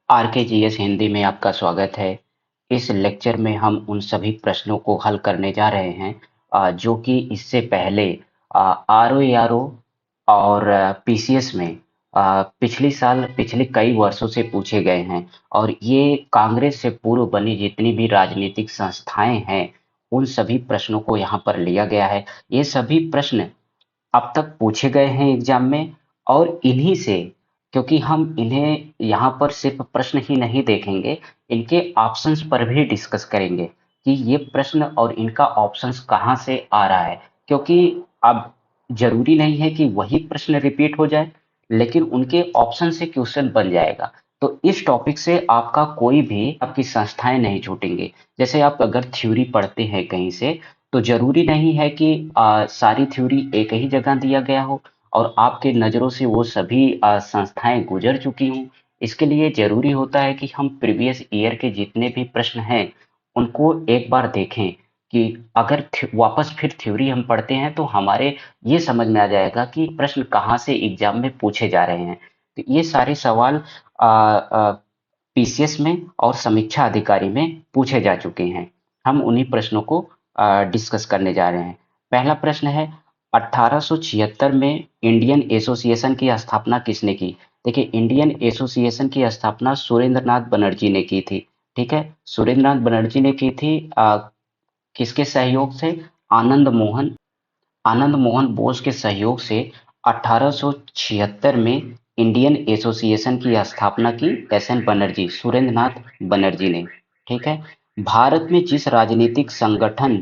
आरकेजीएस हिंदी में आपका स्वागत है। इस लेक्चर में हम उन सभी प्रश्नों को हल करने जा रहे हैं जो कि इससे पहले आरओ और पीसीएस में पिछले कई वर्षों से पूछे गए हैं। और ये कांग्रेस से पूर्व बनी जितनी भी राजनीतिक संस्थाएं हैं, उन सभी प्रश्नों को यहाँ पर लिया गया है। ये सभी प्रश्न अब तक पूछे गए हैं एग्जाम में, और इन्हीं से, क्योंकि हम इन्हें यहाँ पर सिर्फ प्रश्न ही नहीं देखेंगे, इनके ऑप्शंस पर भी डिस्कस करेंगे कि ये प्रश्न और इनका ऑप्शंस कहाँ से आ रहा है। क्योंकि अब जरूरी नहीं है कि वही प्रश्न रिपीट हो जाए, लेकिन उनके ऑप्शन से क्वेश्चन बन जाएगा। तो इस टॉपिक से आपका कोई भी आपकी संस्थाएं नहीं छूटेंगे। जैसे आप अगर थ्योरी पढ़ते हैं कहीं से, तो जरूरी नहीं है कि सारी थ्योरी एक ही जगह दिया गया हो और आपके नज़रों से वो सभी संस्थाएं गुजर चुकी हों। इसके लिए जरूरी होता है कि हम प्रीवियस ईयर के जितने भी प्रश्न हैं उनको एक बार देखें, कि अगर वापस फिर थ्योरी हम पढ़ते हैं तो हमारे ये समझ में आ जाएगा कि प्रश्न कहाँ से एग्जाम में पूछे जा रहे हैं। तो ये सारे सवाल पीसीएस में और समीक्षा अधिकारी में पूछे जा चुके हैं। हम उन्हीं प्रश्नों को डिस्कस करने जा रहे हैं। पहला प्रश्न है, 1876 में इंडियन एसोसिएशन की स्थापना किसने की? देखिए, इंडियन एसोसिएशन की स्थापना सुरेंद्रनाथ बनर्जी ने की थी। ठीक है, सुरेंद्रनाथ बनर्जी ने की थी। किसके सहयोग से? आनंद मोहन आनंद मोहन बोस के सहयोग से 1876 में इंडियन एसोसिएशन की स्थापना की एस एन बनर्जी, सुरेंद्रनाथ बनर्जी ने। ठीक है, भारत में जिस राजनीतिक संगठन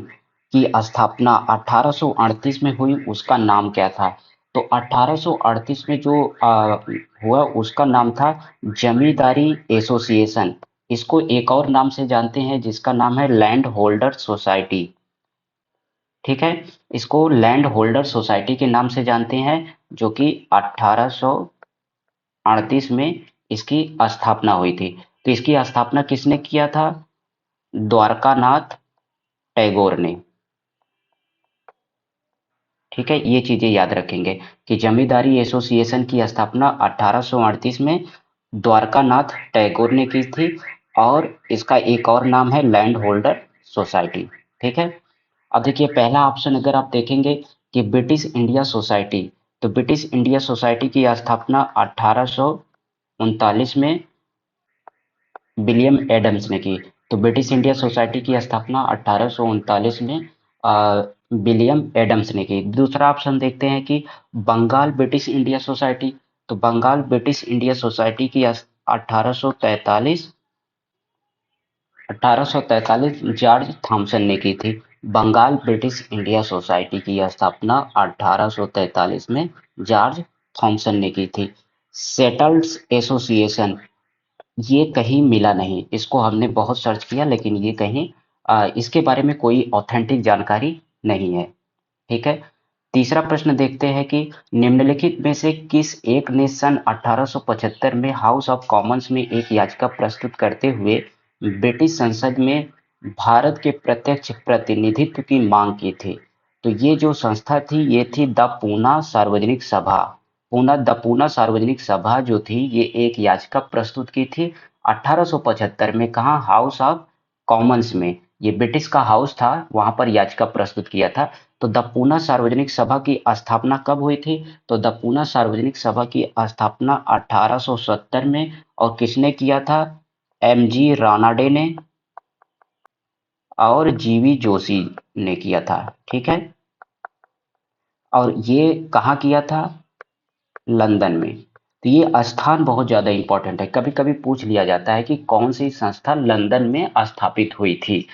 की स्थापना 1838 में हुई उसका नाम क्या था? तो 1838 में जो हुआ उसका नाम था जमींदारी एसोसिएशन। इसको एक और नाम से जानते हैं जिसका नाम है लैंड होल्डर सोसाइटी। ठीक है, इसको लैंड होल्डर सोसाइटी के नाम से जानते हैं, जो कि 1838 में इसकी स्थापना हुई थी। तो इसकी स्थापना किसने किया था? द्वारकानाथ टैगोर ने। ठीक है, ये चीजें याद रखेंगे कि जमींदारी एसोसिएशन की स्थापना 1838 में द्वारकानाथ टैगोर ने की थी, और इसका एक और नाम है लैंड होल्डर सोसाइटी। ठीक है, अब देखिए पहला ऑप्शन अगर आप देखेंगे कि ब्रिटिश इंडिया सोसाइटी, तो ब्रिटिश इंडिया सोसाइटी की स्थापना 1839 में विलियम एडम्स ने की। तो ब्रिटिश इंडिया सोसाइटी की स्थापना 1839 में विलियम एडम्स ने की। दूसरा ऑप्शन देखते हैं कि बंगाल ब्रिटिश इंडिया सोसाइटी, तो बंगाल ब्रिटिश इंडिया सोसाइटी की 1843 1843 जॉर्ज थॉमसन ने की थी। बंगाल ब्रिटिश इंडिया सोसाइटी की स्थापना 1843 में जॉर्ज थॉमसन ने की थी। सेटल्स एसोसिएशन, ये कहीं मिला नहीं, इसको हमने बहुत सर्च किया लेकिन ये कहीं इसके बारे में कोई ऑथेंटिक जानकारी नहीं है। ठीक है, तीसरा प्रश्न देखते हैं कि निम्नलिखित में से किस एक ने सन 1875 में हाउस ऑफ कॉमन्स में एक याचिका प्रस्तुत करते हुए ब्रिटिश संसद में भारत के प्रत्यक्ष प्रतिनिधित्व की मांग की थी? तो ये जो संस्था थी ये थी द पूना सार्वजनिक सभा। द पूना सार्वजनिक सभा जो थी ये एक याचिका प्रस्तुत की थी 1875 में। कहाँ? हाउस ऑफ कॉमन्स में। ये ब्रिटिश का हाउस था, वहां पर याचिका प्रस्तुत किया था। तो द पूना सार्वजनिक सभा की स्थापना कब हुई थी? तो द पूना सार्वजनिक सभा की स्थापना 1870 में। और किसने किया था? एम जी रानाडे ने और जीवी जोशी ने किया था। ठीक है, और ये कहाँ किया था? लंदन में। तो ये स्थान बहुत ज्यादा इंपॉर्टेंट है, कभी कभी पूछ लिया जाता है कि कौन सी संस्था लंदन में स्थापित हुई थी।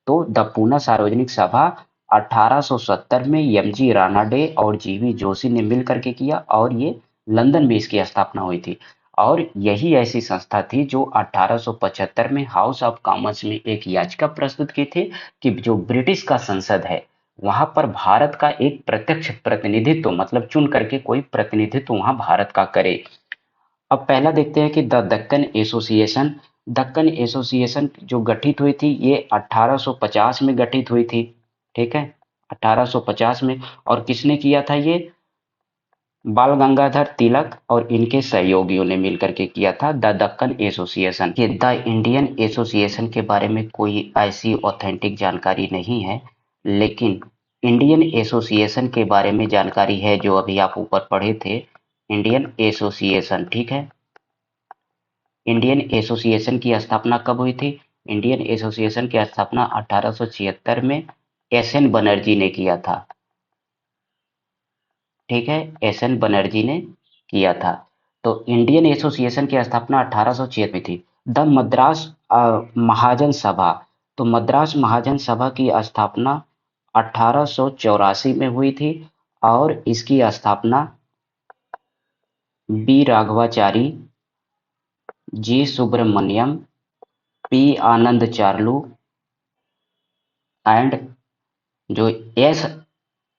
तो द पूना सार्वजनिक सभा 1870 में एमजी रानाडे और जीवी जोशी ने मिल करके किया, और ये लंदन में इसकी स्थापना हुई थी। और यही ऐसी संस्था थी जो 1875 में हाउस ऑफ कॉमन्स में एक याचिका प्रस्तुत की थी कि जो ब्रिटिश का संसद है वहां पर भारत का एक प्रत्यक्ष प्रतिनिधित्व, मतलब चुन करके कोई प्रतिनिधित्व वहां भारत का करे। अब पहला देखते हैं कि the Deccan association. Deccan association जो गठित हुई थी ये 1850 में गठित हुई थी। ठीक है, 1850 में। और किसने किया था ये? बाल गंगाधर तिलक और इनके सहयोगियों ने मिलकर के किया था द दक्कन एसोसिएशन। ये द इंडियन एसोसिएशन के बारे में कोई ऐसी ऑथेंटिक जानकारी नहीं है, लेकिन इंडियन एसोसिएशन के बारे में जानकारी है जो अभी आप ऊपर पढ़े थे। इंडियन एसोसिएशन, ठीक है। इंडियन एसोसिएशन की स्थापना कब हुई थी? इंडियन एसोसिएशन की स्थापना 1876 में एस.एन. बनर्जी ने किया था। ठीक है, एस.एन. बनर्जी ने किया था। तो इंडियन एसोसिएशन की स्थापना 1876 में थी। द मद्रास महाजन सभा, तो मद्रास महाजन सभा की स्थापना 1884 में हुई थी और इसकी स्थापना B Raghavachari, G Subramaniam, P Anand Charlu and जो एस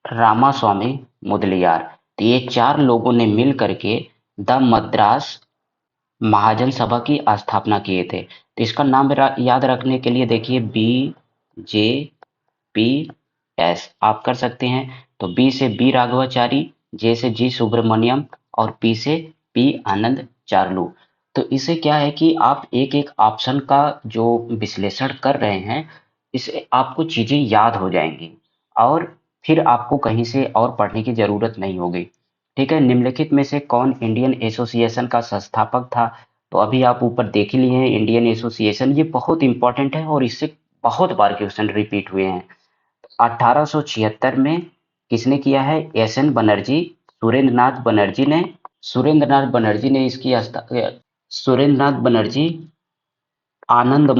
रामास्वामी मुदलियार, तो ये चार लोगों ने मिल करके द मद्रास महाजन सभा की स्थापना किए थे। तो इसका नाम याद रखने के लिए देखिए BJPS आप कर सकते हैं। तो बी से बी राघवाचारी, जे से जी सुब्रमण्यम और पी से पी आनंद चार्लू। तो इससे क्या है कि आप एक एक ऑप्शन का जो विश्लेषण कर रहे हैं, इससे आपको चीजें याद हो जाएंगी और फिर आपको कहीं से और पढ़ने की जरूरत नहीं होगी। ठीक है, निम्नलिखित में से कौन इंडियन एसोसिएशन का संस्थापक था? तो अभी आप ऊपर देख ही लिए हैं इंडियन एसोसिएशन, ये बहुत इंपॉर्टेंट है और इससे बहुत बार क्वेश्चन रिपीट हुए हैं। 1876 में किसने किया है? एस.एन. बनर्जी, सुरेंद्रनाथ बनर्जी ने इसकी सुरेंद्रनाथ बनर्जी आनंद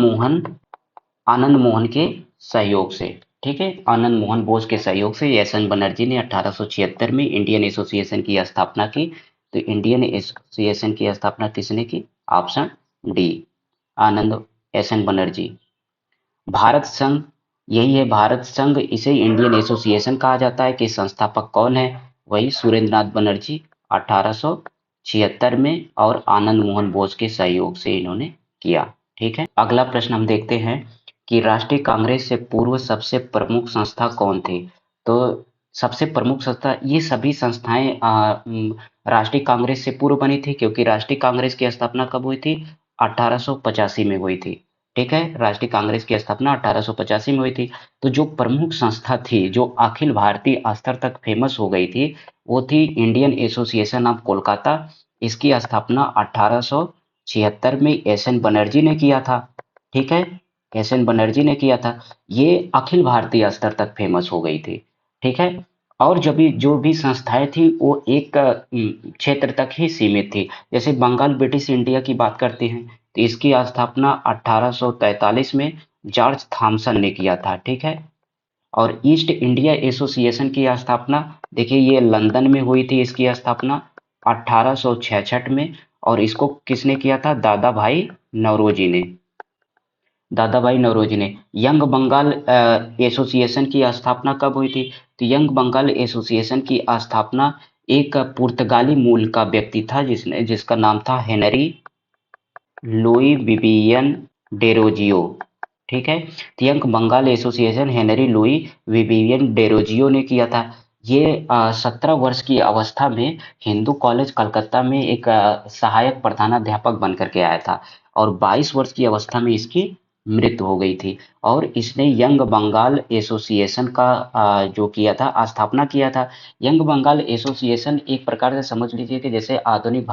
मोहन के सहयोग से, ठीक है, आनंद मोहन बोस के सहयोग से एस.एन. बनर्जी ने 1876 में इंडियन एसोसिएशन की स्थापना की। तो इंडियन एसोसिएशन की स्थापना किसने की? ऑप्शन डी, आनंद एस.एन. बनर्जी। भारत संघ, यही है भारत संघ, इसे इंडियन एसोसिएशन कहा जाता है कि संस्थापक कौन है? वही सुरेंद्रनाथ बनर्जी 1876 में और आनंद मोहन बोस के सहयोग से इन्होंने किया। ठीक है, अगला प्रश्न हम देखते हैं कि राष्ट्रीय कांग्रेस से पूर्व सबसे प्रमुख संस्था कौन थी? तो सबसे प्रमुख संस्था, ये सभी संस्थाएं राष्ट्रीय कांग्रेस से पूर्व बनी थी, क्योंकि राष्ट्रीय कांग्रेस की स्थापना कब हुई थी? 1885 में हुई थी। ठीक है, राष्ट्रीय कांग्रेस की स्थापना 1885 में हुई थी। तो जो प्रमुख संस्था थी जो अखिल भारतीय स्तर तक फेमस हो गई थी, वो थी इंडियन एसोसिएशन ऑफ कोलकाता। इसकी स्थापना 1876 में एस.एन. बनर्जी ने किया था। ठीक है, एस.एन. बनर्जी ने किया था। ये अखिल भारतीय स्तर तक फेमस हो गई थी। ठीक है, और जो भी संस्थाएं थी वो एक क्षेत्र तक ही सीमित थी। जैसे बंगाल ब्रिटिश इंडिया की बात करते हैं, तो इसकी स्थापना 1843 में जॉर्ज थॉमसन ने किया था। ठीक है, और ईस्ट इंडिया एसोसिएशन की स्थापना, देखिए ये लंदन में हुई थी इसकी स्थापना 1866 में, और इसको किसने किया था? दादा भाई नौरोजी ने। दादाभाई नौरोजी ने। यंग बंगाल एसोसिएशन की स्थापना कब हुई थी? तो यंग बंगाल एसोसिएशन की स्थापना एक पुर्तगाली मूल का व्यक्ति था जिसका नाम था हेनरी लुई विवियन डेरोजियो। ठीक है, तो young Bengal association Henry Louis Vivian Derozio ने किया था। ये 17 वर्ष की अवस्था में हिंदू कॉलेज कलकत्ता में एक सहायक प्रधानाध्यापक बनकर के आया था और 22 वर्ष की अवस्था में इसकी मृत्यु हो गई थी। और इसने यंग बंगाल एसोसिएशन का जो किया था, स्थापना किया था। यंग बंगाल एसोसिएशन एक प्रकार से समझ लीजिए कि जैसे आधुनिक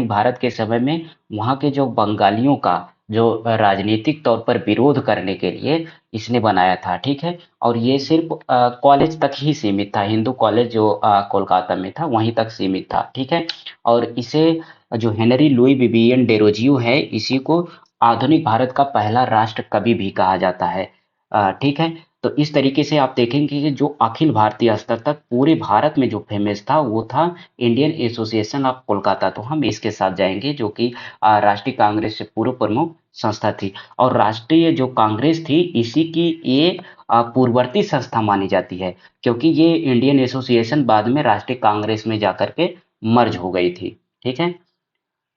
भारत के समय में वहाँ के जो बंगालियों का जो राजनीतिक तौर पर विरोध करने के लिए इसने बनाया था। ठीक है, और ये सिर्फ कॉलेज तक ही सीमित था, हिंदू कॉलेज जो कोलकाता में था वहीं तक सीमित था। ठीक है, और इसे जो हेनरी लुई विवियन डेरोजियो है, इसी को आधुनिक भारत का पहला राष्ट्र कवि भी कहा जाता है। ठीक है, तो इस तरीके से आप देखेंगे कि जो अखिल भारतीय स्तर तक पूरे भारत में जो फेमस था वो था इंडियन एसोसिएशन ऑफ कोलकाता। तो हम इसके साथ जाएंगे, जो कि राष्ट्रीय कांग्रेस से पूर्व प्रमुख संस्था थी। और राष्ट्रीय जो कांग्रेस थी, इसी की ये पूर्ववर्ती संस्था मानी जाती है, क्योंकि ये इंडियन एसोसिएशन बाद में राष्ट्रीय कांग्रेस में जाकर के मर्ज हो गई थी। ठीक है,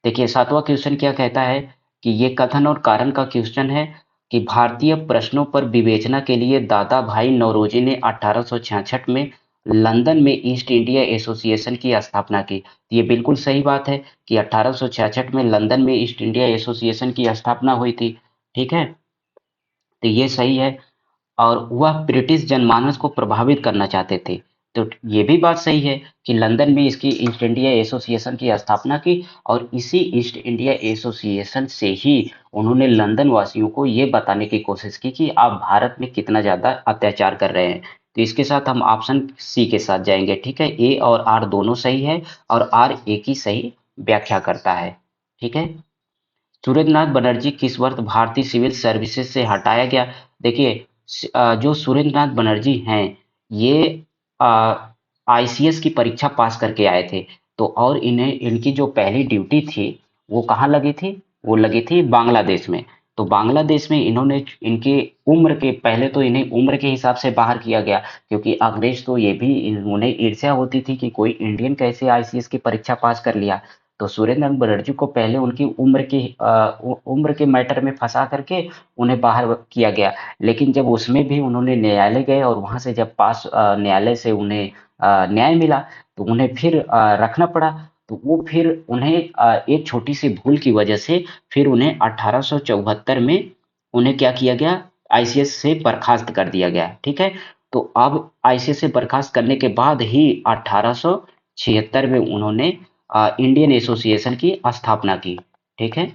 देखिए सातवां क्वेश्चन क्या कहता है कि ये कथन और कारण का क्वेश्चन है कि भारतीय प्रश्नों पर विवेचना के लिए दादा भाई नौरोजी ने 1866 में लंदन में ईस्ट इंडिया एसोसिएशन की स्थापना की। ये बिल्कुल सही बात है कि 1866 में लंदन में ईस्ट इंडिया एसोसिएशन की स्थापना हुई थी। ठीक है, तो ये सही है। और वह ब्रिटिश जनमानस को प्रभावित करना चाहते थे। तो ये भी बात सही है कि लंदन में इसकी ईस्ट इंडिया एसोसिएशन की स्थापना की, और इसी ईस्ट इंडिया एसोसिएशन से ही उन्होंने लंदन वासियों को ये बताने की कोशिश की कि आप भारत में कितना ज़्यादा अत्याचार कर रहे हैं। तो इसके साथ हम ऑप्शन सी के साथ जाएंगे। ठीक है, ए और आर दोनों सही है, और आर ए की सही व्याख्या करता है। ठीक है, सुरेंद्रनाथ बनर्जी किस वर्ष भारतीय सिविल सर्विसेज से हटाया गया? देखिए, जो सुरेंद्रनाथ बनर्जी हैं, ये आईसीएस की परीक्षा पास करके आए थे। तो और इन्हें इनकी जो पहली ड्यूटी थी वो कहाँ लगी थी? वो लगी थी बांग्लादेश में। तो बांग्लादेश में इन्होंने इनके उम्र के पहले तो इन्हें उम्र के हिसाब से बाहर किया गया, क्योंकि अंग्रेज तो ये भी उन्हें ईर्ष्या होती थी कि कोई इंडियन कैसे आईसीएस की परीक्षा पास कर लिया। तो सुरेंद्र बनर्जी को पहले उनकी उम्र के मैटर में फंसा करके उन्हें बाहर किया गया। लेकिन जब उसमें भी उन्होंने न्यायालय गए और वहां से जब न्यायालय से उन्हें न्याय मिला, तो उन्हें फिर रखना पड़ा। तो वो फिर उन्हें एक छोटी सी भूल की वजह से फिर उन्हें 1874 में उन्हें क्या किया गया? आईसीएस से बर्खास्त कर दिया गया। ठीक है, तो अब आईसीएस से बर्खास्त करने के बाद ही 1876 में उन्होंने इंडियन एसोसिएशन की स्थापना की। ठीक है,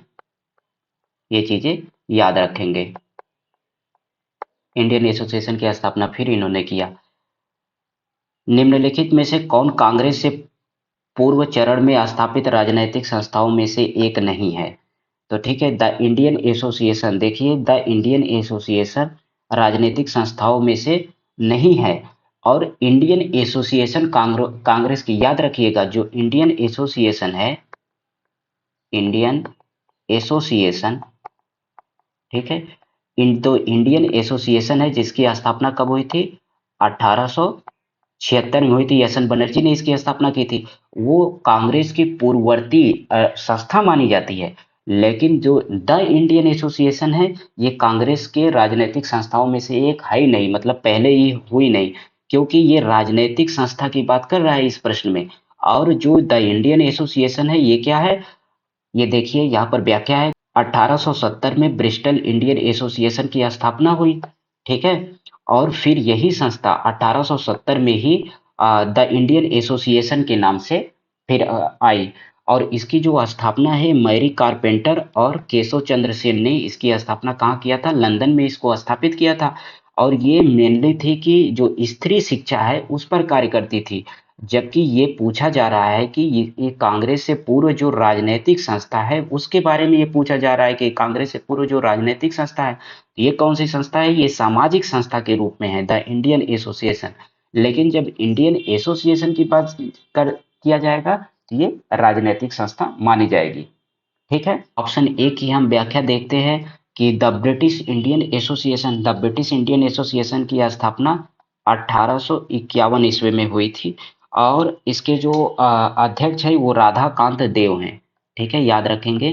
ये चीजें याद रखेंगे। इंडियन एसोसिएशन की स्थापना फिर इन्होंने किया। निम्नलिखित में से कौन कांग्रेस से पूर्व चरण में स्थापित राजनैतिक संस्थाओं में से एक नहीं है? तो ठीक है, द इंडियन एसोसिएशन, देखिए द इंडियन एसोसिएशन राजनीतिक संस्थाओं में से नहीं है। और इंडियन एसोसिएशन कांग्रेस की, याद रखिएगा, जो इंडियन एसोसिएशन है, इंडियन एसोसिएशन, ठीक है, इंडियन एसोसिएशन है जिसकी स्थापना कब हुई थी? 1876 में हुई थी। एस एन बनर्जी ने इसकी स्थापना की थी। वो कांग्रेस की पूर्ववर्ती संस्था मानी जाती है। लेकिन जो द इंडियन एसोसिएशन है, ये कांग्रेस के राजनीतिक संस्थाओं में से एक है ही नहीं, मतलब पहले ही हुई नहीं, क्योंकि ये राजनीतिक संस्था की बात कर रहा है इस प्रश्न में। और जो द इंडियन एसोसिएशन है, ये क्या है? ये देखिए यहाँ पर व्याख्या है, 1870 में ब्रिस्टल इंडियन एसोसिएशन की स्थापना हुई। ठीक है, और फिर यही संस्था 1870 में ही द इंडियन एसोसिएशन के नाम से फिर आई। और इसकी जो स्थापना है, मैरी कारपेंटर और केशव चंद्र सेन ने इसकी स्थापना कहाँ किया था? लंदन में इसको स्थापित किया था। और ये मेनली थी कि जो स्त्री शिक्षा है उस पर कार्य करती थी। जबकि ये पूछा जा रहा है कि ये कांग्रेस से पूर्व जो राजनीतिक संस्था है उसके बारे में ये पूछा जा रहा है कि कांग्रेस से पूर्व जो राजनीतिक संस्था है, ये कौन सी संस्था है? ये सामाजिक संस्था के रूप में है, द इंडियन एसोसिएशन। लेकिन जब इंडियन एसोसिएशन की बात कर किया जाएगा तो ये राजनीतिक संस्था मानी जाएगी। ठीक है, ऑप्शन ए की हम व्याख्या देखते हैं कि the British Indian association, the British Indian association की स्थापना 1851 ईस्वी में हुई थी। और इसके जो अध्यक्ष है वो राधा कांत देव हैं। ठीक है, याद रखेंगे,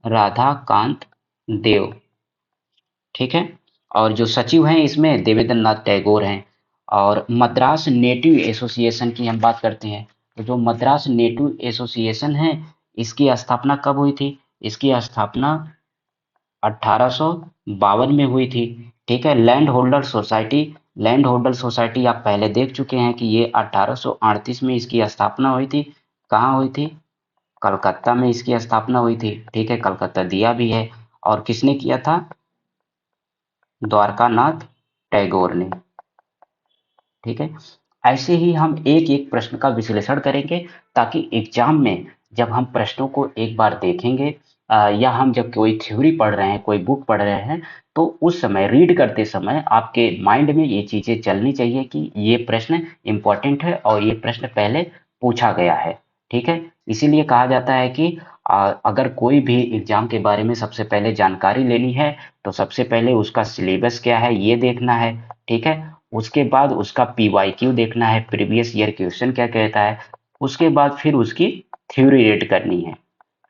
राधा कांत देव। ठीक है, और जो सचिव हैं इसमें देवेंद्र नाथ टैगोर हैं। और मद्रास नेटिव एसोसिएशन की हम बात करते हैं, तो जो मद्रास नेटिव एसोसिएशन है, इसकी स्थापना कब हुई थी? इसकी स्थापना 1852 में हुई थी। ठीक है, लैंड होल्डर सोसाइटी आप पहले देख चुके हैं कि ये 1838 में इसकी स्थापना हुई थी। कहाँ हुई थी? कलकत्ता में इसकी स्थापना हुई थी। ठीक है, कलकत्ता दिया भी है। और किसने किया था? द्वारकानाथ टैगोर ने। ठीक है, ऐसे ही हम एक एक प्रश्न का विश्लेषण करेंगे, ताकि एग्जाम में जब हम प्रश्नों को एक बार देखेंगे, या हम जब कोई थ्योरी पढ़ रहे हैं, कोई बुक पढ़ रहे हैं, तो उस समय रीड करते समय आपके माइंड में ये चीजें चलनी चाहिए कि ये प्रश्न इंपॉर्टेंट है और ये प्रश्न पहले पूछा गया है। ठीक है, इसीलिए कहा जाता है कि अगर कोई भी एग्जाम के बारे में सबसे पहले जानकारी लेनी है, तो सबसे पहले उसका सिलेबस क्या है ये देखना है। ठीक है, उसके बाद उसका पीवाईक्यू देखना है, प्रीवियस ईयर क्वेश्चन क्या कहता है। उसके बाद फिर उसकी थ्योरी रीड करनी है।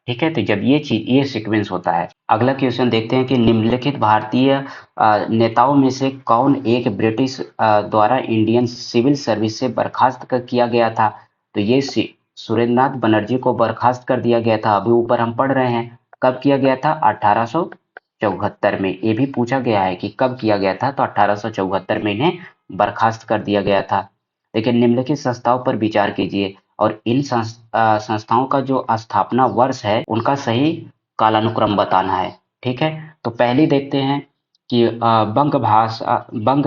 ठीक है, तो जब ये सीक्वेंस होता है। अगला क्वेश्चन देखते हैं कि निम्नलिखित भारतीय नेताओं में से कौन एक ब्रिटिश द्वारा इंडियन सिविल सर्विस से बर्खास्त किया गया था। तो ये सुरेंद्रनाथ बनर्जी को बर्खास्त कर दिया गया था। अभी ऊपर हम पढ़ रहे हैं कब किया गया था, 1874 में। ये भी पूछा गया है कि कब किया गया था, तो 1874 में इन्हें बर्खास्त कर दिया गया था। लेकिन निम्नलिखित संस्थाओं पर विचार कीजिए और इन संस्थाओं का जो स्थापना वर्ष है उनका सही कालानुक्रम बताना है। ठीक है, तो पहली देखते हैं कि बंग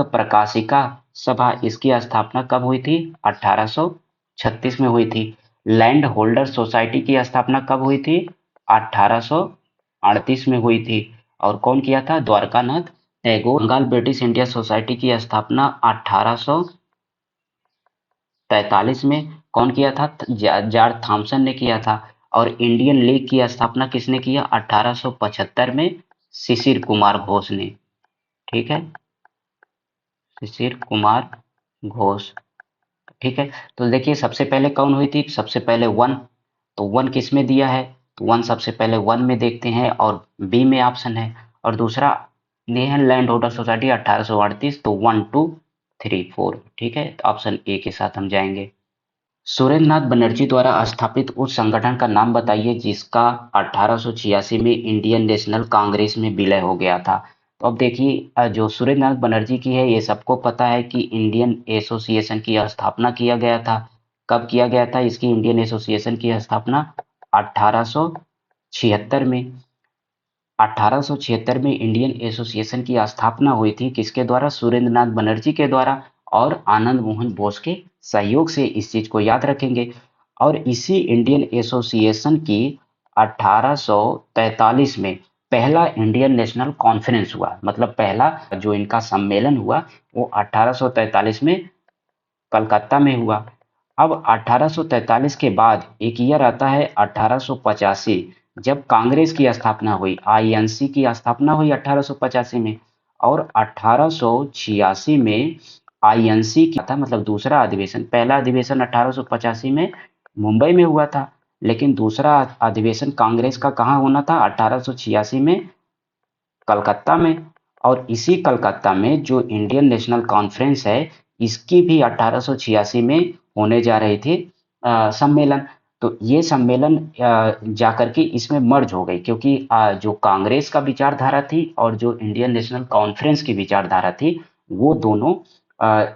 प्रकाशिका सभा, इसकी स्थापना कब हुई थी, 1836 में हुई थी। लैंड होल्डर सोसाइटी की स्थापना कब हुई थी, 1838 में हुई थी। और कौन किया था, Dwarkanath Tagore. Bengal British India society की स्थापना 1843 में कौन किया था, जॉर्ज थॉमसन ने किया था। और इंडियन लीग की स्थापना किसने किया, 1875 में शिशिर कुमार घोष ने। ठीक है, शिशिर कुमार घोष। ठीक है, तो देखिए सबसे पहले कौन हुई थी, सबसे पहले वन। तो वन किस में दिया है, तो वन सबसे पहले वन में देखते हैं और बी में ऑप्शन है। और दूसरा ये है लैंड होल्डर सोसाइटी 1838, तो 1 2 3 4। ठीक है, तो ऑप्शन ए के साथ हम जाएंगे। सुरेंद्रनाथ बनर्जी द्वारा स्थापित उस संगठन का नाम बताइए जिसका 1886 में इंडियन नेशनल कांग्रेस में विलय हो गया था। तो अब देखिए जो सुरेंद्रनाथ बनर्जी की है ये सबको पता है कि इंडियन एसोसिएशन की स्थापना किया गया था। कब किया गया था इसकी इंडियन एसोसिएशन की स्थापना, 1876 में। 1876 में इंडियन एसोसिएशन की स्थापना हुई थी किसके द्वारा, सुरेंद्रनाथ बनर्जी के द्वारा। और आनंद मोहन बोस के सहयोग से, इस चीज को याद रखेंगे। और इसी इंडियन एसोसिएशन की 1843 में पहला इंडियन नेशनल कॉन्फ्रेंस हुआ, मतलब पहला जो इनका सम्मेलन हुआ वो 1843 में कलकत्ता में हुआ। अब 1843 के बाद एक ईयर आता है 1885, जब कांग्रेस की स्थापना हुई, आईएनसी की स्थापना हुई 1885 में। और 1886 में आईएनसी की था, मतलब दूसरा अधिवेशन। पहला अधिवेशन 1885 में मुंबई में हुआ था, लेकिन दूसरा अधिवेशन कांग्रेस का कहाँ होना था, 1886 में कलकत्ता में। और इसी कलकत्ता में जो इंडियन नेशनल कॉन्फ्रेंस है इसकी भी 1886 में होने जा रही थी सम्मेलन। तो ये सम्मेलन जाकर के इसमें मर्ज हो गई, क्योंकि जो कांग्रेस का विचारधारा थी और जो इंडियन नेशनल कॉन्फ्रेंस की विचारधारा थी वो दोनों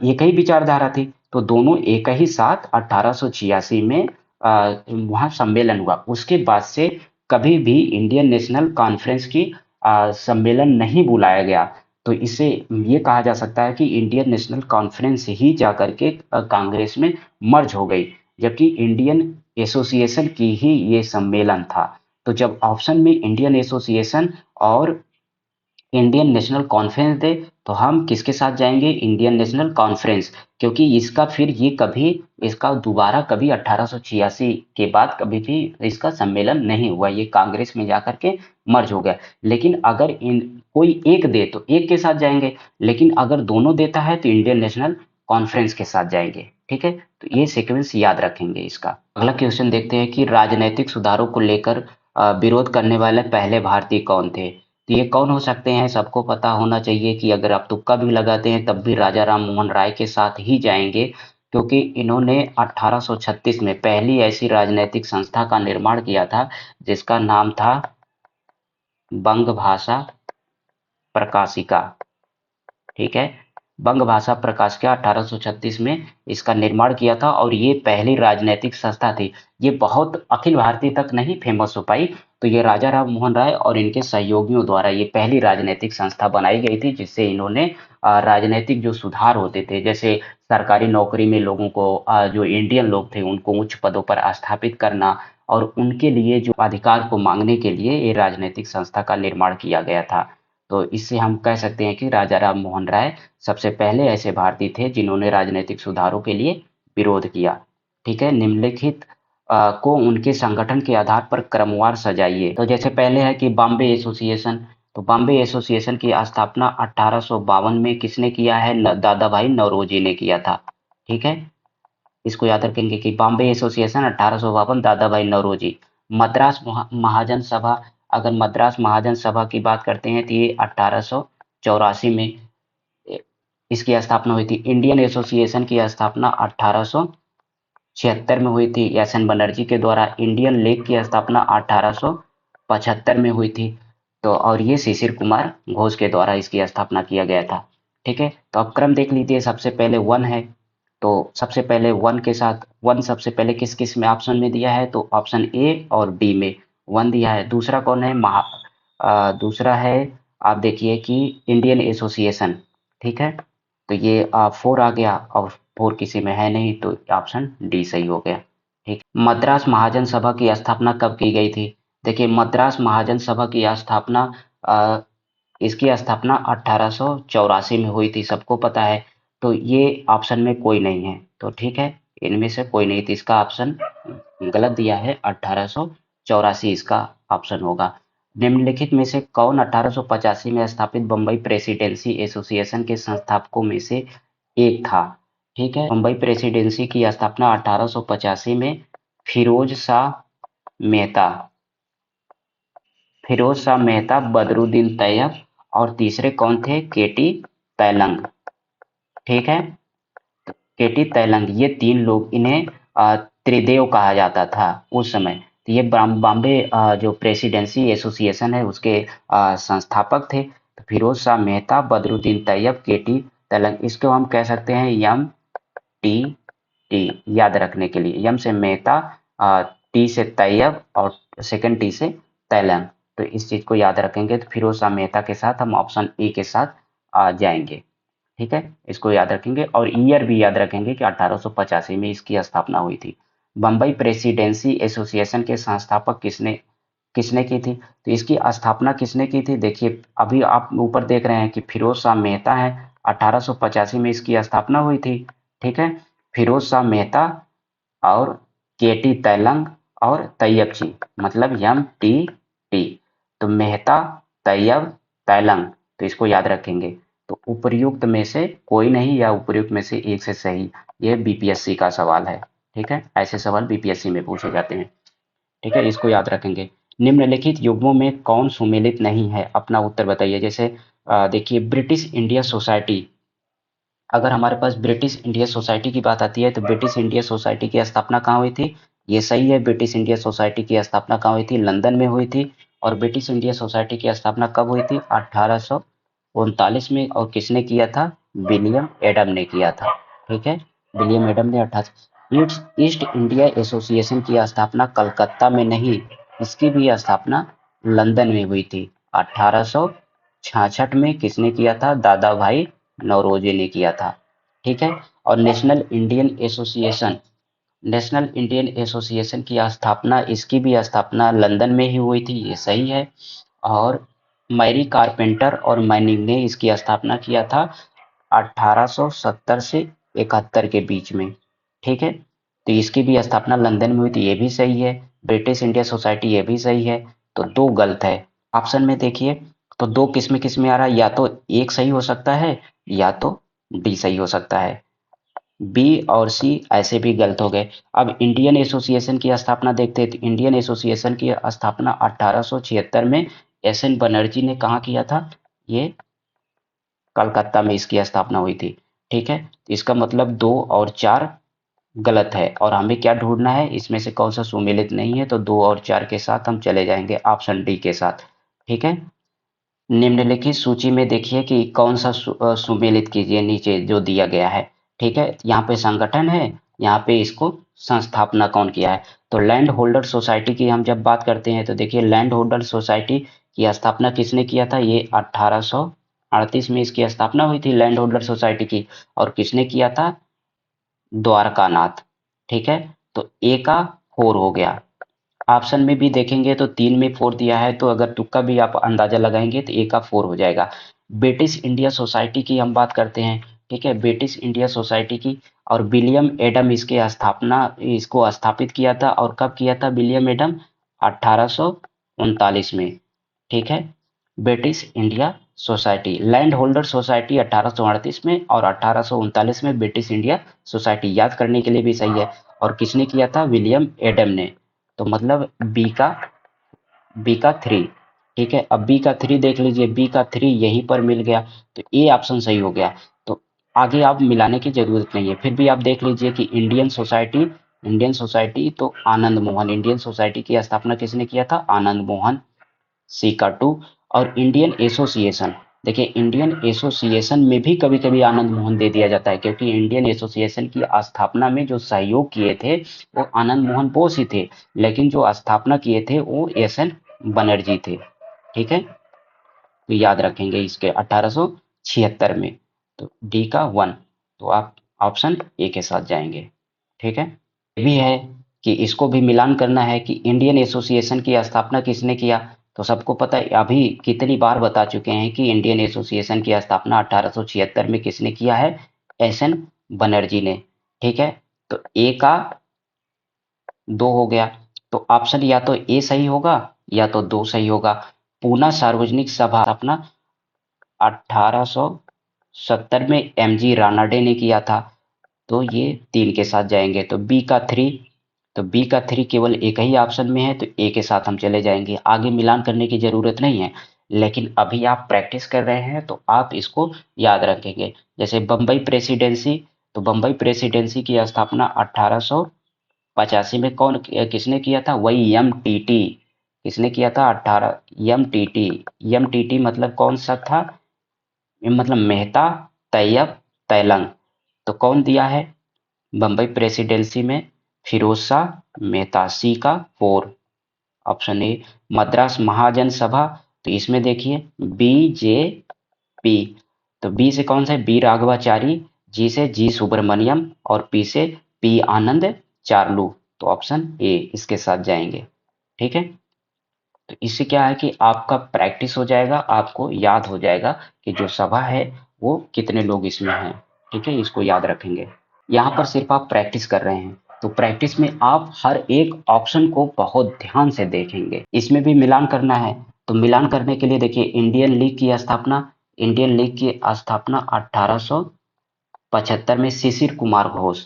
एक ही विचारधारा थी। तो दोनों एक ही साथ 1886 में वहाँ सम्मेलन हुआ। उसके बाद से कभी भी इंडियन नेशनल कॉन्फ्रेंस की सम्मेलन नहीं बुलाया गया। तो इसे ये कहा जा सकता है कि इंडियन नेशनल कॉन्फ्रेंस ही जाकर के कांग्रेस में मर्ज हो गई, जबकि इंडियन एसोसिएशन की ही ये सम्मेलन था। तो जब ऑप्शन में इंडियन एसोसिएशन और इंडियन नेशनल कॉन्फ्रेंस दे तो हम किसके साथ जाएंगे, इंडियन नेशनल कॉन्फ्रेंस। क्योंकि इसका फिर ये कभी इसका दोबारा कभी 1886 के बाद कभी भी इसका सम्मेलन नहीं हुआ, ये कांग्रेस में जाकर के मर्ज हो गया। लेकिन अगर इन कोई एक दे तो एक के साथ जाएंगे, लेकिन अगर दोनों देता है तो इंडियन नेशनल कॉन्फ्रेंस के साथ जाएंगे। ठीक है, तो ये सीक्वेंस याद रखेंगे इसका। अगला क्वेश्चन देखते हैं कि राजनीतिक सुधारों को लेकर विरोध करने वाले पहले भारतीय कौन थे। तो ये कौन हो सकते हैं, सबको पता होना चाहिए कि अगर आप तुक्का भी लगाते हैं तब भी राजा राम मोहन राय के साथ ही जाएंगे, क्योंकि इन्होंने 1836 में पहली ऐसी राजनीतिक संस्था का निर्माण किया था जिसका नाम था बंग भाषा प्रकाशिका। ठीक है, बंग भाषा प्रकाशिका 1836 में इसका निर्माण किया था और ये पहली राजनीतिक संस्था थी। ये बहुत अखिल भारतीय तक नहीं फेमस हो पाई। तो ये राजा राम मोहन राय और इनके सहयोगियों द्वारा ये पहली राजनीतिक संस्था बनाई गई थी, जिससे इन्होंने राजनीतिक जो सुधार होते थे, जैसे सरकारी नौकरी में लोगों को जो इंडियन लोग थे उनको उच्च पदों पर स्थापित करना और उनके लिए जो अधिकार को मांगने के लिए ये राजनीतिक संस्था का निर्माण किया गया था। तो इससे हम कह सकते हैं कि राजा राम मोहन राय सबसे पहले ऐसे भारतीय थे जिन्होंने राजनीतिक सुधारों के लिए विरोध किया। ठीक है, निम्नलिखित को उनके संगठन के आधार पर क्रमवार सजाइए। तो जैसे पहले है कि बॉम्बे एसोसिएशन। तो बॉम्बे एसोसिएशन की स्थापना 1852 में किसने किया है, दादा भाई नौरोजी ने किया था। ठीक है, इसको याद रखेंगे कि बॉम्बे एसोसिएशन 1852 दादा भाई नौरोजी। मद्रास महाजन सभा, अगर मद्रास महाजन सभा की बात करते हैं तो ये 1884 में इसकी स्थापना हुई थी। इंडियन एसोसिएशन की स्थापना 1876 में हुई थी। एस एन बनर्जी के द्वारा। इंडियन लेग की स्थापना 1875 में हुई थी। तो और ये शिशिर कुमार घोष के द्वारा इसकी स्थापना किया गया था। ठीक है, तो अब क्रम देख लीजिए। सबसे पहले वन है, तो सबसे पहले वन के साथ वन सबसे पहले किस किस में ऑप्शन में दिया है, तो ऑप्शन ए और डी में वन दिया है। दूसरा कौन है, दूसरा है, आप देखिए कि इंडियन एसोसिएशन। ठीक है, तो ये फोर आ गया और फोर किसी में है नहीं, तो ऑप्शन डी सही हो गया। ठीक, मद्रास महाजन सभा की स्थापना कब की गई थी? देखिए, मद्रास महाजन सभा की स्थापना अ, इसकी स्थापना 1884 में हुई थी, सबको पता है। तो ये ऑप्शन में कोई नहीं है, तो ठीक है, इनमें से कोई नहीं, तो इसका ऑप्शन गलत दिया है, 1884 इसका ऑप्शन होगा। निम्नलिखित में से कौन 1885 में स्थापित बम्बई प्रेसिडेंसी एसोसिएशन के संस्थापकों में से एक था? ठीक है, बम्बई प्रेसिडेंसी की स्थापना 1885 में फिरोज शाह मेहता बदरुद्दीन तैयब और तीसरे कौन थे, केटी तैलंग। ठीक है, केटी तैलंग, ये तीन लोग, इन्हें त्रिदेव कहा जाता था उस समय। तो ये बॉम्बे जो प्रेसिडेंसी एसोसिएशन है उसके संस्थापक थे। तो फिरोज शाह मेहता, बदरुद्दीन तैयब, केटी तैलंग, इसको हम कह सकते हैं यम टी टी, याद रखने के लिए। यम से मेहता, टी से तैयब और सेकंड टी से तैलंग। तो इस चीज को याद रखेंगे, तो फिरोज शाह मेहता के साथ हम ऑप्शन ए के साथ आ जाएंगे। ठीक है, इसको याद रखेंगे और ईयर भी याद रखेंगे कि 1885 में इसकी स्थापना हुई थी। बम्बई प्रेसिडेंसी एसोसिएशन के संस्थापक किसने किसने की थी? तो इसकी स्थापना किसने की थी? देखिए, अभी आप ऊपर देख रहे हैं कि फिरोज शाह मेहता है, 1885 में इसकी स्थापना हुई थी। ठीक है, फिरोज शाह मेहता और केटी तैलंग और तैयब जी, मतलब यम टी टी। तो मेहता, तैयब, तैलंग, तो इसको याद रखेंगे। तो उपर्युक्त में से कोई नहीं या उपर्युक्त में से एक से सही, ये बीपीएससी का सवाल है। ठीक है, ऐसे सवाल बीपीएससी में पूछे जाते हैं। ठीक है, इसको याद रखेंगे। निम्नलिखित युग्मों में कौन सुमेलित नहीं है? अपना उत्तर बताइए। जैसे देखिए, ब्रिटिश इंडिया सोसाइटी, अगर हमारे पास ब्रिटिश इंडिया सोसाइटी की बात आती है तो ब्रिटिश इंडिया सोसाइटी की स्थापना कहाँ हुई थी? ये सही है, ब्रिटिश इंडिया सोसाइटी की स्थापना कहाँ हुई थी? लंदन में हुई थी। और ब्रिटिश इंडिया सोसाइटी की स्थापना कब हुई थी? 1839 में। और किसने किया था? विलियम एडम ने किया था। ठीक है, विलियम एडम ने 18 ईस्ट इंडिया एसोसिएशन की स्थापना कलकत्ता में नहीं, इसकी भी स्थापना लंदन में हुई थी। 1866 में किसने किया था? दादा भाई नौरोजी ने किया था। ठीक है, और नेशनल इंडियन एसोसिएशन की स्थापना, इसकी भी स्थापना लंदन में ही हुई थी, ये सही है। और मैरी कारपेंटर और मैनिंग ने इसकी स्थापना किया था 1870 से 71 के बीच में। ठीक है, तो इसकी भी स्थापना लंदन में हुई थी, ये भी सही है। ब्रिटिश इंडिया सोसाइटी, ये भी सही है। तो दो गलत है ऑप्शन में, देखिए। तो दो किस में आ रहा है? या तो एक सही हो सकता है या तो डी सही हो सकता है। बी और सी ऐसे भी गलत हो गए। अब इंडियन एसोसिएशन की स्थापना देखते हैं, तो इंडियन एसोसिएशन की स्थापना 1876 में एस एन बनर्जी ने कहाँ किया था? ये कलकत्ता में इसकी स्थापना हुई थी। ठीक है, तो इसका मतलब दो और चार गलत है, और हमें क्या ढूंढना है, इसमें से कौन सा सुमेलित नहीं है। तो दो और चार के साथ हम चले जाएंगे ऑप्शन डी के साथ। ठीक है, निम्नलिखित सूची में देखिए कि कौन सा सुमेलित कीजिए, नीचे जो दिया गया है। ठीक है, यहाँ पे संगठन है, यहाँ पे इसको संस्थापना कौन किया है। तो लैंड होल्डर सोसाइटी की हम जब बात करते हैं तो देखिए, लैंड होल्डर सोसाइटी की स्थापना किसने किया था? ये 1838 में इसकी स्थापना हुई थी लैंड होल्डर सोसाइटी की। और किसने किया था? द्वारकानाथ। ठीक है, तो ए का 4 हो गया। ऑप्शन में भी देखेंगे तो 3 में 4 दिया है, तो अगर तुक्का भी आप अंदाजा लगाएंगे तो ए का 4 हो जाएगा। ब्रिटिश इंडिया सोसाइटी की हम बात करते हैं। ठीक है, ब्रिटिश इंडिया सोसाइटी की, और विलियम एडम इसको स्थापित किया था। और कब किया था विलियम एडम? 1839 में। ठीक है, British India society, land holder society 1838 में, और 1839 में ब्रिटिश इंडिया सोसाइटी, याद करने के लिए भी सही है। और किसने किया था? विलियम एडम ने। तो मतलब बी का 3। ठीक है, अब बी का 3 देख लीजिए, बी का 3 यहीं पर मिल गया, तो ए ऑप्शन सही हो गया। तो आगे आप मिलाने की जरूरत नहीं है। फिर भी आप देख लीजिए कि इंडियन सोसाइटी तो आनंद मोहन, इंडियन सोसाइटी की स्थापना किसने किया था? आनंद मोहन। सी का 2। और इंडियन एसोसिएशन, देखिए इंडियन एसोसिएशन में भी कभी कभी आनंद मोहन दे दिया जाता है, क्योंकि इंडियन एसोसिएशन की स्थापना में जो सहयोग किए थे वो आनंद मोहन बोस ही थे, लेकिन जो स्थापना किए थे वो एस एन बनर्जी थे। ठीक है, तो याद रखेंगे इसके 1876 में। तो डी का 1, तो आप ऑप्शन ए के साथ जाएंगे। ठीक है, ये भी है कि इसको भी मिलान करना है कि इंडियन एसोसिएशन की स्थापना किसने किया। तो सबको पता है, अभी कितनी बार बता चुके हैं कि इंडियन एसोसिएशन की स्थापना 1876 में किसने किया है? एस एन बनर्जी ने। ठीक है, तो ए का 2 हो गया, तो ऑप्शन या तो ए सही होगा या तो 2 सही होगा। पूना सार्वजनिक सभा अपना 1870 में एमजी रानाडे ने किया था, तो ये 3 के साथ जाएंगे। तो बी का 3, तो बी का 3 केवल एक ही ऑप्शन में है, तो ए के साथ हम चले जाएंगे। आगे मिलान करने की जरूरत नहीं है, लेकिन अभी आप प्रैक्टिस कर रहे हैं तो आप इसको याद रखेंगे। जैसे बम्बई प्रेसिडेंसी, तो बम्बई प्रेसिडेंसी की स्थापना 1885 में कौन किसने किया था? वही एम टी टी। किसने किया था? 18 M T T. M T T मतलब कौन सा था? मतलब मेहता तैयब तैलंग। तो कौन दिया है बम्बई प्रेसिडेंसी में? फिरोज शाह मेहता। सी का 4, ऑप्शन ए। मद्रास महाजन सभा, तो इसमें देखिए बीजेपी। तो बी से कौन सा है? बी राघवाचारी। जी से जी सुब्रमण्यम और पी से पी आनंद चार्लू। तो ऑप्शन ए इसके साथ जाएंगे। ठीक है, तो इससे क्या है कि आपका प्रैक्टिस हो जाएगा, आपको याद हो जाएगा कि जो सभा है वो कितने लोग इसमें हैं। ठीक है, इसको याद रखेंगे। यहाँ पर सिर्फ आप प्रैक्टिस कर रहे हैं, तो प्रैक्टिस में आप हर एक ऑप्शन को बहुत ध्यान से देखेंगे। इसमें भी मिलान करना है, तो मिलान करने के लिए देखिए इंडियन लीग की स्थापना 1875 में शिशिर कुमार घोष।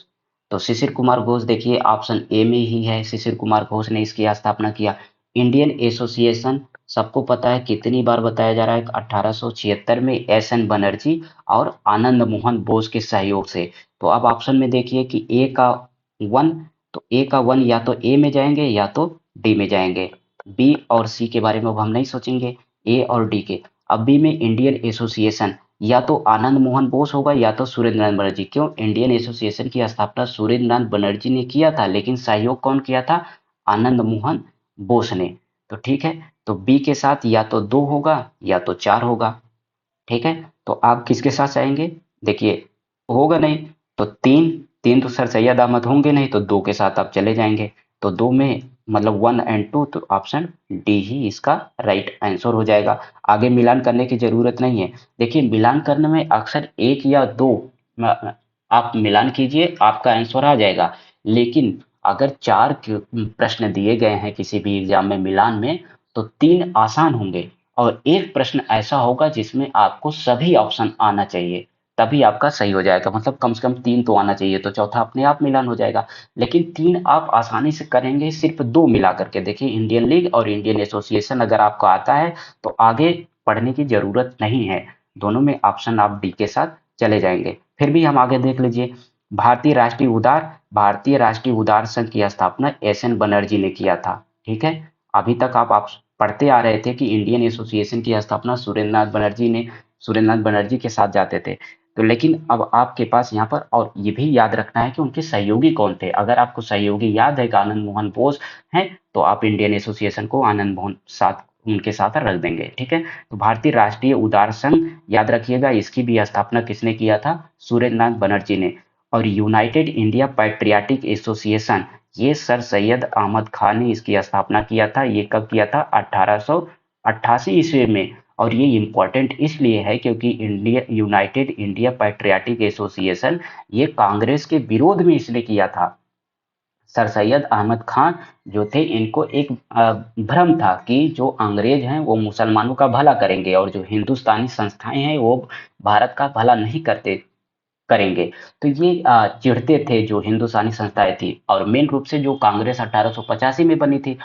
तो शिशिर कुमार घोष देखिए ऑप्शन ए में ही है, शिशिर कुमार घोष ने इसकी स्थापना किया। इंडियन एसोसिएशन सबको पता है, कितनी बार बताया जा रहा है? 1876 में एस एन बनर्जी और आनंद मोहन बोस के सहयोग से। तो अब ऑप्शन में देखिए कि ए का 1, तो ए का 1 या तो ए में जाएंगे या तो डी में जाएंगे। बी और सी के बारे में अब हम नहीं सोचेंगे, ए और डी के। अब बी में इंडियन एसोसिएशन, या तो आनंद मोहन बोस होगा या तो सुरेंद्रनाथ बनर्जी। क्यों? इंडियन एसोसिएशन की स्थापना सुरेंद्रनाथ बनर्जी ने किया था, लेकिन सहयोग कौन किया था? आनंद मोहन बोस ने। तो ठीक है, तो बी के साथ या तो 2 होगा या तो 4 होगा। ठीक है, तो आप किसके साथ जाएंगे? देखिए होगा नहीं, तो 3, 3 तो सर सैयद अहमद होंगे नहीं, तो 2 के साथ आप चले जाएंगे। तो 2 में मतलब 1 एंड 2, तो ऑप्शन डी ही इसका राइट आंसर हो जाएगा। आगे मिलान करने की जरूरत नहीं है। देखिए मिलान करने में अक्सर 1 या 2 आप मिलान कीजिए, आपका आंसर आ जाएगा। लेकिन अगर 4 प्रश्न दिए गए हैं किसी भी एग्जाम में मिलान में, तो 3 आसान होंगे और एक प्रश्न ऐसा होगा जिसमें आपको सभी ऑप्शन आना चाहिए, तभी आपका सही हो जाएगा। मतलब कम से कम 3 तो आना चाहिए, तो चौथा अपने आप मिलान हो जाएगा। लेकिन 3 आप आसानी से करेंगे, सिर्फ 2 मिला करके देखिए, इंडियन लीग और इंडियन एसोसिएशन अगर आपको आता है तो आगे पढ़ने की जरूरत नहीं है। दोनों में ऑप्शन आप डी के साथ चले जाएंगे। फिर भी हम आगे देख लीजिए, भारतीय राष्ट्रीय उदार संघ की स्थापना एस एन बनर्जी ने किया था। ठीक है, अभी तक आप पढ़ते आ रहे थे कि इंडियन एसोसिएशन की स्थापना सुरेंद्रनाथ बनर्जी के साथ जाते थे। तो लेकिन अब आपके पास यहाँ पर और ये भी याद रखना है कि उनके सहयोगी कौन थे। अगर आपको सहयोगी याद है कि आनंद मोहन बोस हैं, तो आप इंडियन एसोसिएशन को आनंद मोहन साथ उनके साथ रख देंगे। ठीक है, तो भारतीय राष्ट्रीय उदार संघ याद रखिएगा, इसकी भी स्थापना किसने किया था? सुरेंद्रनाथ बनर्जी ने। और यूनाइटेड इंडिया पैट्रियाटिक एसोसिएशन, ये सर सैयद अहमद खान ने इसकी स्थापना किया था। ये कब किया था? 1888 ईस्वी में। और ये इम्पोर्टेंट इसलिए है क्योंकि यूनाइटेड इंडिया पैट्रियाटिक एसोसिएशन ये कांग्रेस के विरोध में इसने किया था। सर सैयद अहमद खान जो थे, इनको एक भ्रम था कि जो अंग्रेज हैं वो मुसलमानों का भला करेंगे और जो हिंदुस्तानी संस्थाएं हैं वो भारत का भला नहीं करते। करेंगे। तो ये चिढ़ते थे जो हिंदुस्तानी संस्थाएं थी, और मेन रूप से जो कांग्रेस 1885 में बनी थी,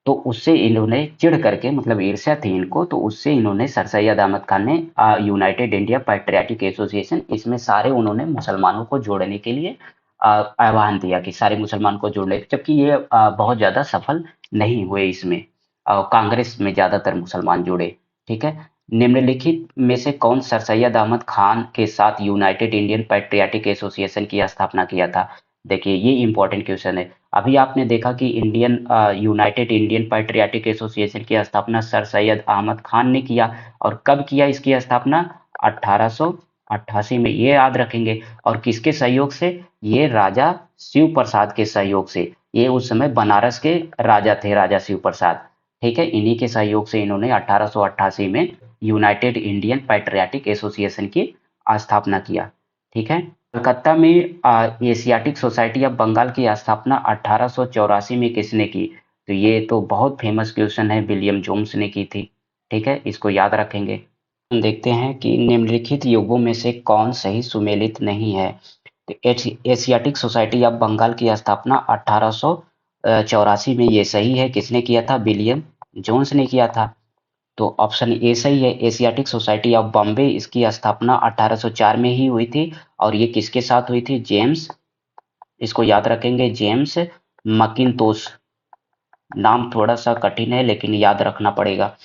तो उससे इन्होंने चिढ़ करके, मतलब ईर्ष्या थी इनको, तो उससे इन्होंने सर सैयद अहमद खान ने यूनाइटेड इंडिया पैट्रियाटिक एसोसिएशन, इसमें सारे उन्होंने मुसलमानों को जोड़ने के लिए आह्वान दिया कि सारे मुसलमान को जोड़ ले, जबकि ये बहुत ज़्यादा सफल नहीं हुए इसमें। कांग्रेस में ज़्यादातर मुसलमान जुड़े। ठीक है। निम्नलिखित में से कौन सर सैयद अहमद खान के साथ यूनाइटेड इंडियन पैट्रियाटिक एसोसिएशन की स्थापना किया था? देखिए, ये इंपॉर्टेंट क्वेश्चन है। अभी आपने देखा कि यूनाइटेड इंडियन पैट्रियाटिक एसोसिएशन की स्थापना सर सैयद अहमद खान ने किया, और कब किया इसकी स्थापना? 1888 में, ये याद रखेंगे। और किसके सहयोग से? ये राजा शिव प्रसाद के सहयोग से। ये उस समय बनारस के राजा थे, राजा शिव प्रसाद। ठीक है, इन्हीं के सहयोग से इन्होंने 1888 में यूनाइटेड इंडियन पैट्रियाटिक एसोसिएशन की स्थापना किया। ठीक है। कलकत्ता में एशियाटिक सोसाइटी ऑफ बंगाल की स्थापना 1884 में किसने की? तो ये तो बहुत फेमस क्वेश्चन है, विलियम जोन्स ने की थी। ठीक है, इसको याद रखेंगे। हम देखते हैं कि निम्नलिखित युगों में से कौन सही सुमेलित नहीं है। तो एशियाटिक सोसाइटी ऑफ बंगाल की स्थापना 1884 में, ये सही है। किसने किया था? विलियम जोन्स ने किया था। तो ऑप्शन ए सही है। एशियाटिक सोसाइटी ऑफ बॉम्बे, इसकी स्थापना 1804 में ही हुई थी, और ये किसके साथ हुई थी? जेम्स, इसको याद रखेंगे, जेम्स मकिंतोश। नाम थोड़ा सा कठिन है लेकिन याद रखना पड़ेगा।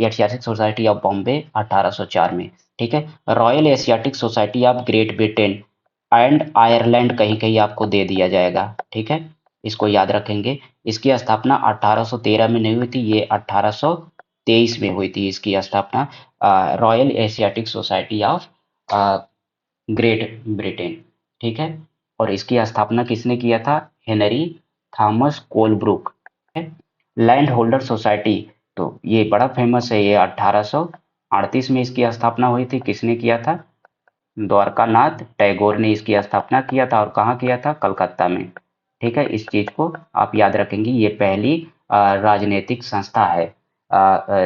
एशियाटिक सोसाइटी ऑफ बॉम्बे 1804 में। ठीक है। Royal Asiatic society of great Britain and Ireland कहीं कहीं आपको दे दिया जाएगा। ठीक है, इसको याद रखेंगे। इसकी स्थापना 1813 में नहीं हुई थी, ये 1823 में हुई थी इसकी स्थापना, royal Asiatic society of great Britain. ठीक है। और इसकी स्थापना किसने किया था? Henry Thomas Colebrook. Land holder society, तो ये बड़ा फेमस है, ये 1838 में इसकी स्थापना हुई थी। किसने किया था? द्वारकानाथ टैगोर ने इसकी स्थापना किया था, और कहाँ किया था? कलकत्ता में। ठीक है, इस चीज को आप याद रखेंगे। ये पहली राजनीतिक संस्था है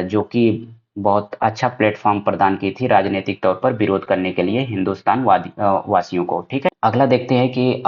जो कि बहुत अच्छा प्लेटफॉर्म प्रदान की थी राजनीतिक तौर पर विरोध करने के लिए हिंदुस्तान वासियों को। ठीक है, अगला देखते हैं कि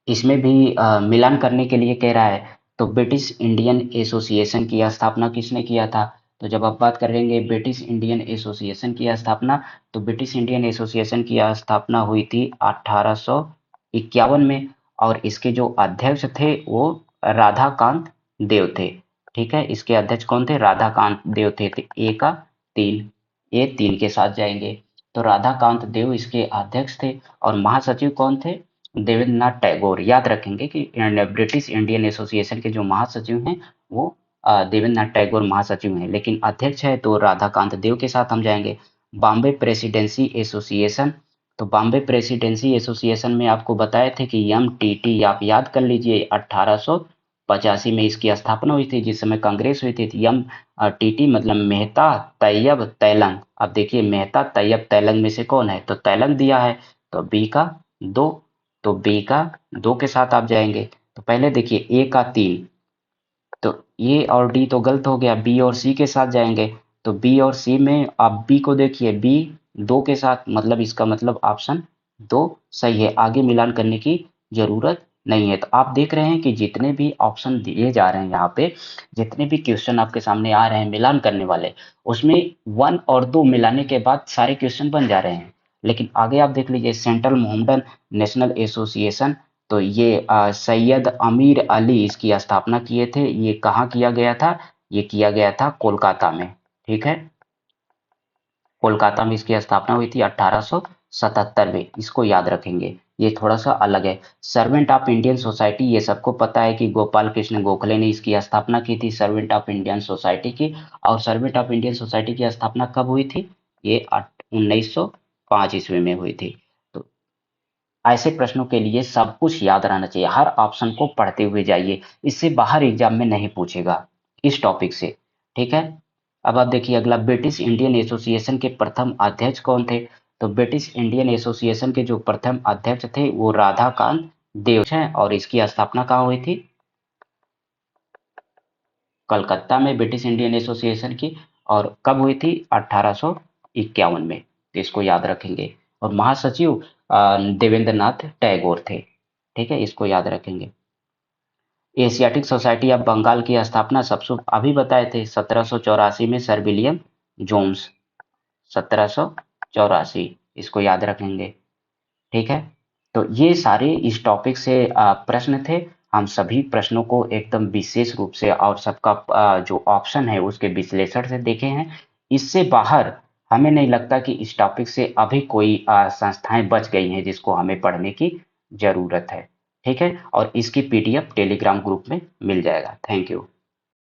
इसमें भी मिलान करने के लिए कह रहा है। तो ब्रिटिश इंडियन एसोसिएशन की स्थापना किसने किया था? तो जब आप बात करेंगे ब्रिटिश इंडियन एसोसिएशन की स्थापना, तो ब्रिटिश इंडियन एसोसिएशन की स्थापना हुई थी 1851 में, और इसके जो अध्यक्ष थे वो राधाकांत देव थे। ठीक है, इसके अध्यक्ष कौन थे? राधाकांत देव थे। तो ए का 3, ए 3 के साथ जाएंगे। तो राधाकांत देव इसके अध्यक्ष थे, और महासचिव कौन थे? देवेंद्रनाथ टैगोर। याद रखेंगे कि ब्रिटिश इंडियन एसोसिएशन के जो महासचिव हैं वो देवेंद्रनाथ टैगोर महासचिव हैं, लेकिन अध्यक्ष है तो राधाकांत देव के साथ हम जाएंगे। बॉम्बे प्रेसिडेंसी एसोसिएशन, तो बॉम्बे प्रेसिडेंसी एसोसिएशन में आपको बताए थे कि MTT, आप याद कर लीजिए, 1885 में इसकी स्थापना हुई थी, जिस समय कांग्रेस हुई थी। MTT मतलब मेहता तैयब तैलंग। अब देखिए, मेहता तैयब तैलंग में से कौन है? तो तैलंग दिया है, तो बी का 2, तो बी का 2 के साथ आप जाएंगे। तो पहले देखिए ए का 3, तो ए और डी तो गलत हो गया, बी और सी के साथ जाएंगे। तो बी और सी में आप बी को देखिए, बी 2 के साथ, मतलब इसका मतलब ऑप्शन 2 सही है। आगे मिलान करने की जरूरत नहीं है। तो आप देख रहे हैं कि जितने भी ऑप्शन दिए जा रहे हैं यहाँ पे, जितने भी क्वेश्चन आपके सामने आ रहे हैं मिलान करने वाले, उसमें 1 और 2 मिलाने के बाद सारे क्वेश्चन बन जा रहे हैं। लेकिन आगे आप देख लीजिए, सेंट्रल मोहम्मदन नेशनल एसोसिएशन, तो ये सैयद अमीर अली इसकी स्थापना किए थे। ये कहाँ किया गया था? ये किया गया था कोलकाता में। ठीक है, कोलकाता में इसकी स्थापना हुई थी 1877 में। इसको याद रखेंगे, ये थोड़ा सा अलग है। सर्वेंट ऑफ इंडियन सोसाइटी, ये सबको पता है कि गोपाल कृष्ण गोखले ने इसकी स्थापना की थी, सर्वेंट ऑफ इंडियन सोसाइटी की। और सर्वेंट ऑफ इंडियन सोसाइटी की स्थापना कब हुई थी? ये 1905 ईस्वी में हुई थी। तो ऐसे प्रश्नों के लिए सब कुछ याद रहना चाहिए, हर ऑप्शन को पढ़ते हुए जाइए, इससे बाहर एग्जाम में नहीं पूछेगा इस टॉपिक से। ठीक है। अब आप देखिए अगला, ब्रिटिश इंडियन एसोसिएशन के प्रथम अध्यक्ष कौन थे? तो ब्रिटिश इंडियन एसोसिएशन के जो प्रथम अध्यक्ष थे वो राधाकांत देव हैं, और इसकी स्थापना कहाँ हुई थी? कलकत्ता में, ब्रिटिश इंडियन एसोसिएशन की। और कब हुई थी? 1851 में। तो इसको याद रखेंगे। और महासचिव देवेंद्रनाथ टैगोर थे। ठीक है, इसको याद रखेंगे। एशियाटिक सोसाइटी ऑफ बंगाल की स्थापना सबसे अभी बताए थे 1784 में सर विलियम जोन्स, 1784, इसको याद रखेंगे। ठीक है, तो ये सारे इस टॉपिक से प्रश्न थे। हम सभी प्रश्नों को एकदम विशेष रूप से और सबका जो ऑप्शन है उसके विश्लेषण से देखे हैं। इससे बाहर हमें नहीं लगता कि इस टॉपिक से अभी कोई संस्थाएं बच गई हैं जिसको हमें पढ़ने की जरूरत है। ठीक है, और इसकी पीडीएफ टेलीग्राम ग्रुप में मिल जाएगा। Thank you.